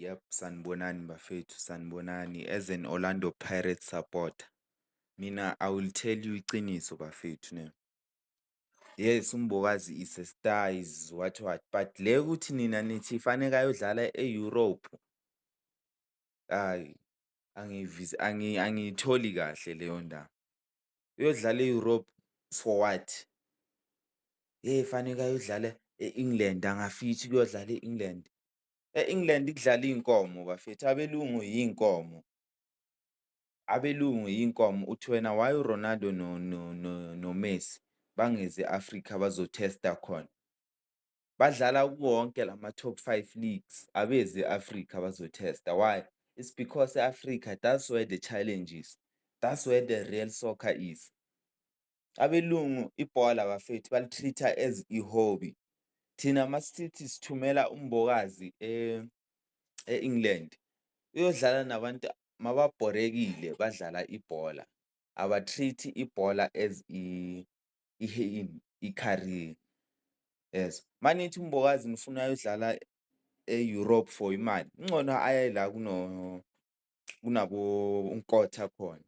Yep, sanibonani bafethu, sanibonani. As an Orlando Pirates supporter, mina I will tell you iqiniso bafethu ne. Yes, uMbokazi is a star, is what, but le ukuthi nina nithi fanele ayodlala e-Europe, hayi angiyitholi kahle leyo ndaba. Uyodlala e-Europe for what? Fanele ayodlala e-England, angafithi ukuyodlala e-England. E-England kudlala iy'nkomo bafethu, abelungu yiy'nkomo. Abelungu yinkomo. Uthi wena why uRonaldo noMessi bangeze e-Afrika bazo-test-a khona? Badlala kuwo wonke lama-top 5 leagues, abezi e-Afrika bazo-test-a. Why? It's because e-Africa, that's where the challenge is. That's where the real soccer is. Abelungu ibhola bafethu bali-treat-a as i-hobby. Thina masithi sithumela uMbokazi e-England, uyodlala nabantu mababhorekile badlala ibhola. Aba-treat-i ibhola as i-career. Yes. Manithi uMbokazi nifuna ayodlala e-Europe for imali, kungcono aye la kunabo khona,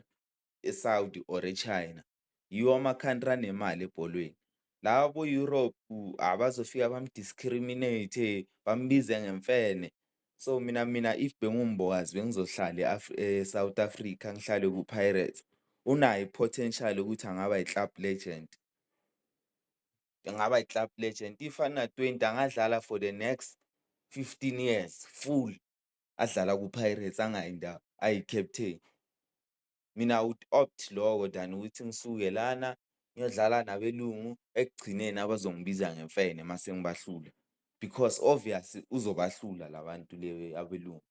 e-Saudi or e-China. Yiwo ama-country anemali ebholweni. Laba bo-Europe abazofika bamu-discriminate, bambize ngemfene. So mina if benguMbokazi bengizohlala e-South Africa, ngihlale ku-Pirates. Unayo i-potential ukuthi angaba yi-club legend. Engaba yi-club legend. If ana-20 angadlala for the next 15 years full adlala ku-Pirates angayi ndawo, ayi-captain. Mina I would opt loko than ukuthi ngisuke lana ngiyodlala nabelungu ekugcineni abazongibiza ngemfene mase ngibahlula, because obvious uzobahlula labantu abelungu.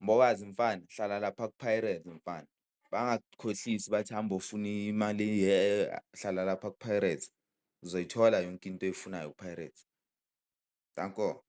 Mbokazi mfana, hlala lapha ku-Pirates mfana. Bangakukhohlisi bathi hamba ofuna imali hlala lapha ku-Pirates. Uzoyithola yonke into oyifunayo ku-Pirates. Danko.